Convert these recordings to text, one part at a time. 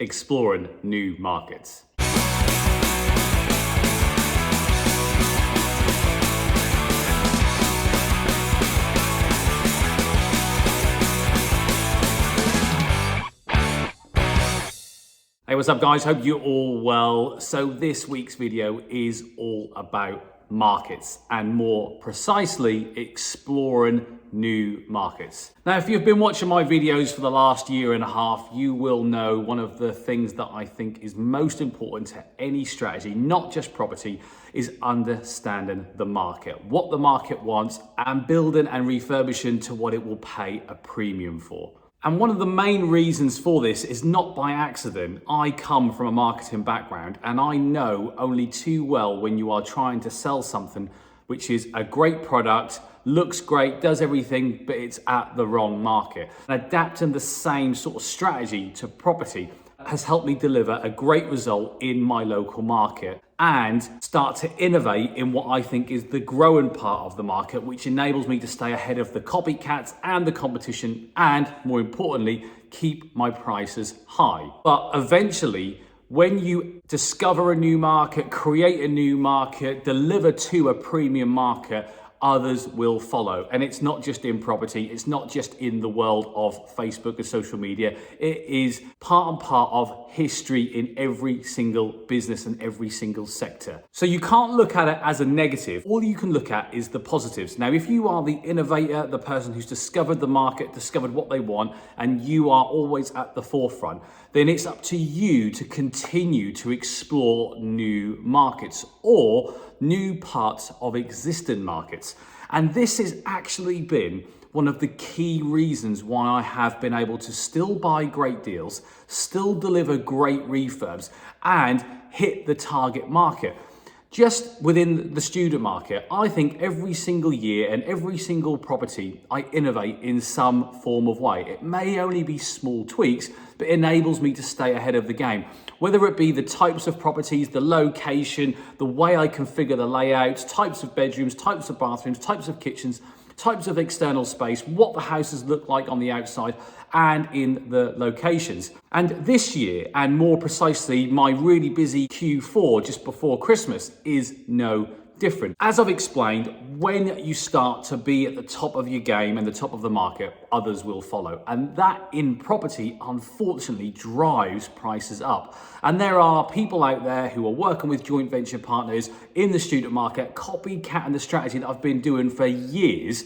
exploring new markets. Hey, what's up guys? Hope you're all well. So this week's video is all about markets and more precisely exploring new markets. Now, if you've been watching my videos for the last year and a half, you will know one of the things that I think is most important to any strategy, not just property, is understanding the market, what the market wants, and building and refurbishing to what it will pay a premium for. And one of the main reasons for this is not by accident. I come from a marketing background and I know only too well when you are trying to sell something which is a great product, looks great, does everything, but it's at the wrong market. And adapting the same sort of strategy to property has helped me deliver a great result in my local market and start to innovate in what I think is the growing part of the market, which enables me to stay ahead of the copycats and the competition, and more importantly, keep my prices high. But eventually, when you discover a new market, create a new market, deliver to a premium market, others will follow. And it's not just in property, it's not just in the world of Facebook and social media. It is part and part of history in every single business and every single sector. So you can't look at it as a negative. All you can look at is the positives. Now, if you are the innovator, the person who's discovered the market, discovered what they want, and you are always at the forefront, then it's up to you to continue to explore new markets or new parts of existing markets. And this has actually been one of the key reasons why I have been able to still buy great deals, still deliver great refurbs, and hit the target market. Just within the student market, I think every single year and every single property, I innovate in some form of way. It may only be small tweaks, but it enables me to stay ahead of the game. Whether it be the types of properties, the location, the way I configure the layouts, types of bedrooms, types of bathrooms, types of kitchens, types of external space, what the houses look like on the outside and in the locations. And this year, and more precisely, my really busy Q4 just before Christmas is no different. As I've explained, when you start to be at the top of your game and the top of the market, others will follow. And that in property, unfortunately, drives prices up. And there are people out there who are working with joint venture partners in the student market, copycatting the strategy that I've been doing for years,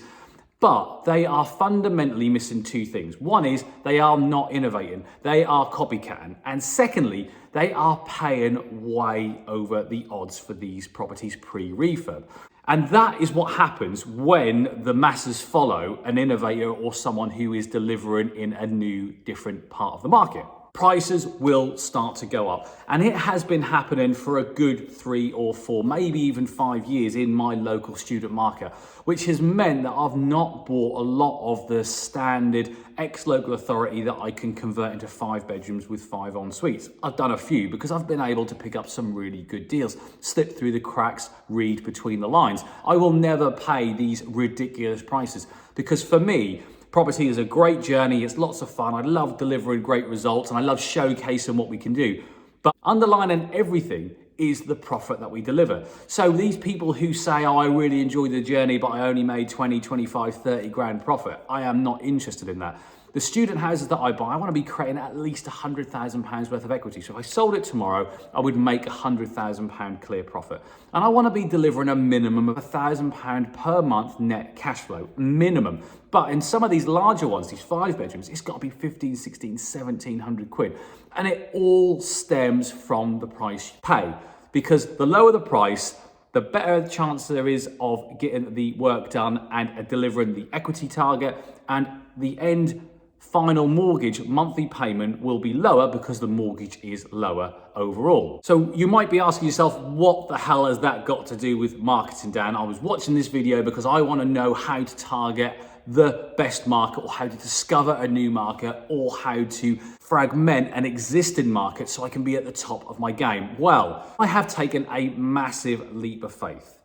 but they are fundamentally missing two things. One is they are not innovating, they are copycatting. And secondly, they are paying way over the odds for these properties pre-refurb. And that is what happens when the masses follow an innovator or someone who is delivering in a new, different part of the market. Prices will start to go up. And it has been happening for a good 3 or 4, maybe even 5 years in my local student market, which has meant that I've not bought a lot of the standard ex-local authority that I can convert into 5 bedrooms with 5 en suites. I've done a few because I've been able to pick up some really good deals, slip through the cracks, read between the lines. I will never pay these ridiculous prices because for me, property is a great journey, it's lots of fun, I love delivering great results and I love showcasing what we can do. But underlining everything is the profit that we deliver. So these people who say, oh, I really enjoyed the journey, but I only made 20, 25, 30 grand profit, I am not interested in that. The student houses that I buy, I want to be creating at least £100,000 worth of equity. So if I sold it tomorrow, I would make £100,000 clear profit. And I want to be delivering a minimum of £1,000 per month net cash flow, minimum. But in some of these larger ones, these 5 bedrooms, it's got to be 15, 16, 1700 quid. And it all stems from the price you pay. Because the lower the price, the better chance there is of getting the work done and delivering the equity target, and the end final mortgage monthly payment will be lower because the mortgage is lower overall. So you might be asking yourself, what the hell has that got to do with marketing, Dan? I was watching this video because I want to know how to target the best market, or how to discover a new market, or how to fragment an existing market so I can be at the top of my game. Well, I have taken a massive leap of faith,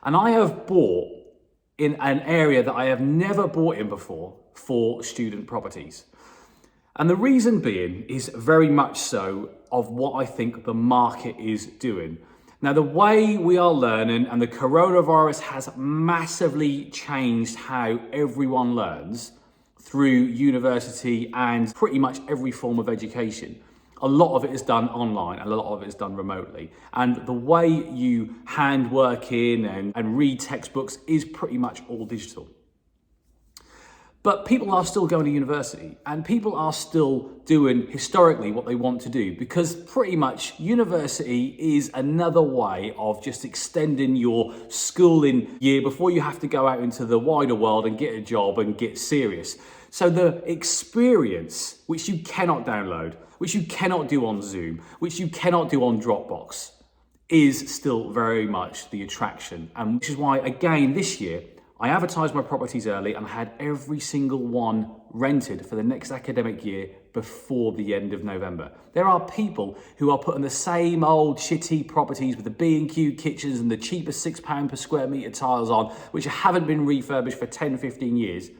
and I have bought in an area that I have never bought in before for student properties. And the reason being is very much so of what I think the market is doing. Now, the way we are learning and the coronavirus has massively changed how everyone learns through university and pretty much every form of education. A lot of it is done online and a lot of it is done remotely. And the way you hand work in and read textbooks is pretty much all digital. But people are still going to university and people are still doing historically what they want to do, because pretty much university is another way of just extending your schooling year before you have to go out into the wider world and get a job and get serious. So the experience, which you cannot download, which you cannot do on Zoom, which you cannot do on Dropbox, is still very much the attraction. And which is why, again, this year, I advertised my properties early and I had every single one rented for the next academic year before the end of November. There are people who are putting the same old shitty properties with the B&Q kitchens and the cheapest £6 per square metre tiles on, which haven't been refurbished for 10, 15 years.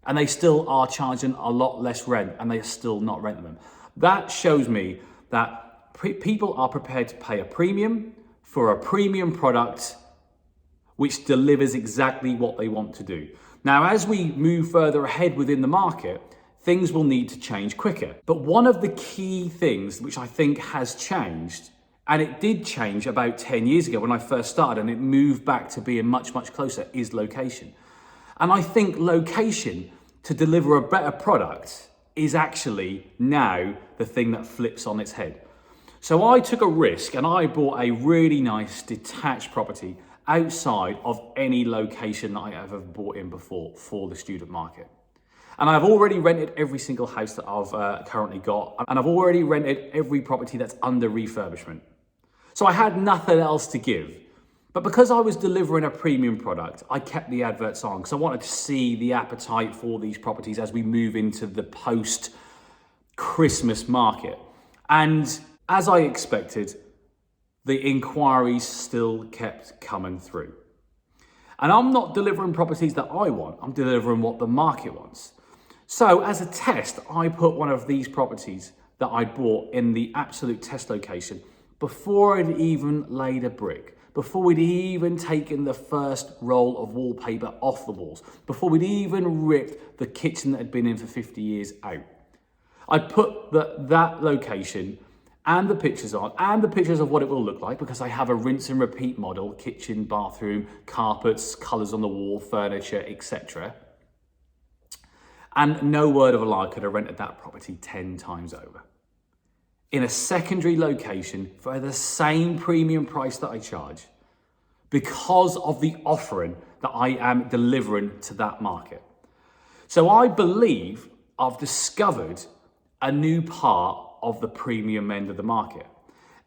And they still are charging a lot less rent and they are still not renting them. That shows me that people are prepared to pay a premium for a premium product which delivers exactly what they want to do. Now, as we move further ahead within the market, things will need to change quicker. But one of the key things which I think has changed, and it did change about 10 years ago when I first started, and it moved back to being much, much closer, is location. And I think location to deliver a better product is actually now the thing that flips on its head. So I took a risk and I bought a really nice detached property outside of any location that I ever bought in before for the student market. And I've already rented every single house that I've currently got, and I've already rented every property that's under refurbishment. So I had nothing else to give. But because I was delivering a premium product, I kept the adverts on because I wanted to see the appetite for these properties as we move into the post-Christmas market. And as I expected, the inquiries still kept coming through. And I'm not delivering properties that I want, I'm delivering what the market wants. So as a test, I put one of these properties that I bought in the absolute test location before I'd even laid a brick, before we'd even taken the first roll of wallpaper off the walls, before we'd even ripped the kitchen that had been in for 50 years out. I put that location and the pictures on, and the pictures of what it will look like, because I have a rinse and repeat model: kitchen, bathroom, carpets, colours on the wall, furniture, etc. And no word of a lie, I could have rented that property 10 times over. In a secondary location for the same premium price that I charge, because of the offering that I am delivering to that market. So I believe I've discovered a new part of the premium end of the market.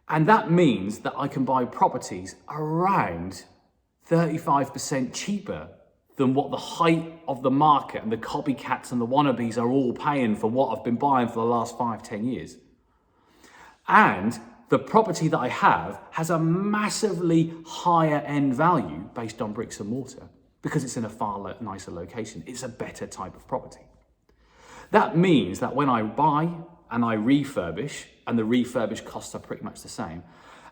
And that means that I can buy properties around 35% cheaper than what the height of the market and the copycats and the wannabes are all paying for what I've been buying for the last 5-10 years. And the property that I have has a massively higher end value based on bricks and mortar because it's in a far nicer location. It's a better type of property. That means that when I buy and I refurbish, and the refurbish costs are pretty much the same,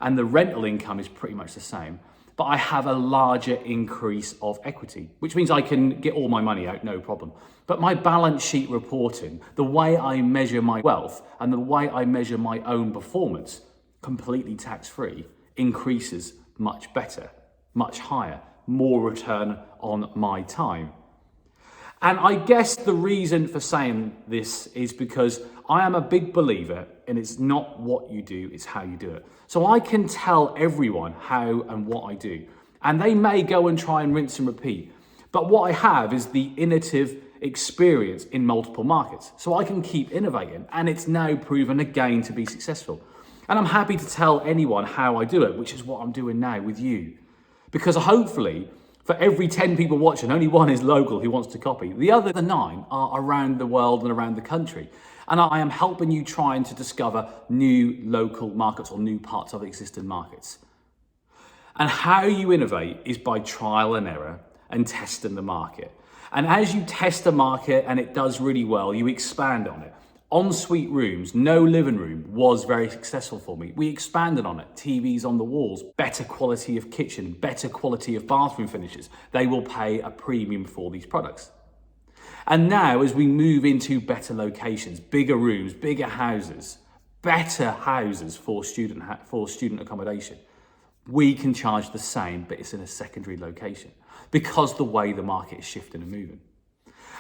and the rental income is pretty much the same, but I have a larger increase of equity, which means I can get all my money out, no problem. But my balance sheet reporting, the way I measure my wealth and the way I measure my own performance, completely tax-free, increases much better, much higher, more return on my time. And I guess the reason for saying this is because I am a big believer in it's not what you do, it's how you do it. So I can tell everyone how and what I do. And they may go and try and rinse and repeat. But what I have is the innovative experience in multiple markets. So I can keep innovating, and it's now proven again to be successful. And I'm happy to tell anyone how I do it, which is what I'm doing now with you. Because hopefully, for every 10 people watching, only one is local who wants to copy. The other 9 are around the world and around the country. And I am helping you trying to discover new local markets or new parts of existing markets. And how you innovate is by trial and error and testing the market. And as you test the market and it does really well, you expand on it. Ensuite rooms, no living room, was very successful for me. We expanded on it. TVs on the walls, better quality of kitchen, better quality of bathroom finishes. They will pay a premium for these products. And now, as we move into better locations, bigger rooms, bigger houses, better houses for student accommodation, we can charge the same, but it's in a secondary location because the way the market is shifting and moving.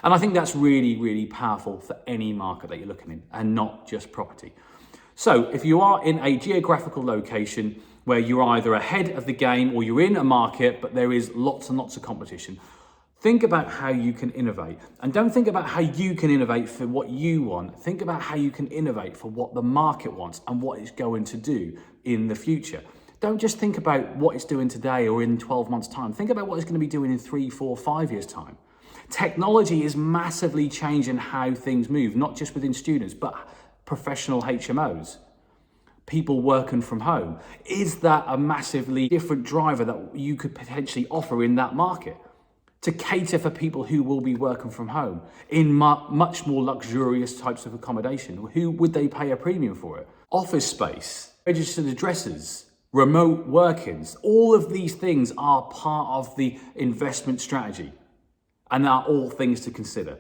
And I think that's really, really powerful for any market that you're looking in, and not just property. So if you are in a geographical location where you're either ahead of the game or you're in a market, but there is lots and lots of competition, think about how you can innovate. And don't think about how you can innovate for what you want. Think about how you can innovate for what the market wants and what it's going to do in the future. Don't just think about what it's doing today or in 12 months' time. Think about what it's going to be doing in 3, 4, 5 years' time. Technology is massively changing how things move, not just within students, but professional HMOs, people working from home. Is that a massively different driver that you could potentially offer in that market to cater for people who will be working from home in much more luxurious types of accommodation? Who would they pay a premium for it? Office space, registered addresses, remote workings, all of these things are part of the investment strategy. And are all things to consider.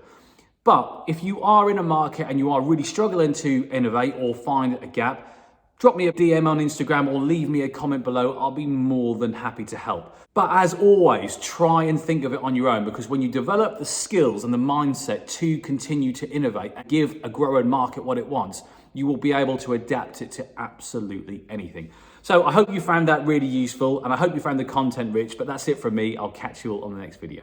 But if you are in a market and you are really struggling to innovate or find a gap, drop me a DM on Instagram or leave me a comment below. I'll be more than happy to help. But as always, try and think of it on your own, because when you develop the skills and the mindset to continue to innovate and give a growing market what it wants, you will be able to adapt it to absolutely anything. So I hope you found that really useful, and I hope you found the content rich, but that's it from me. I'll catch you all on the next video.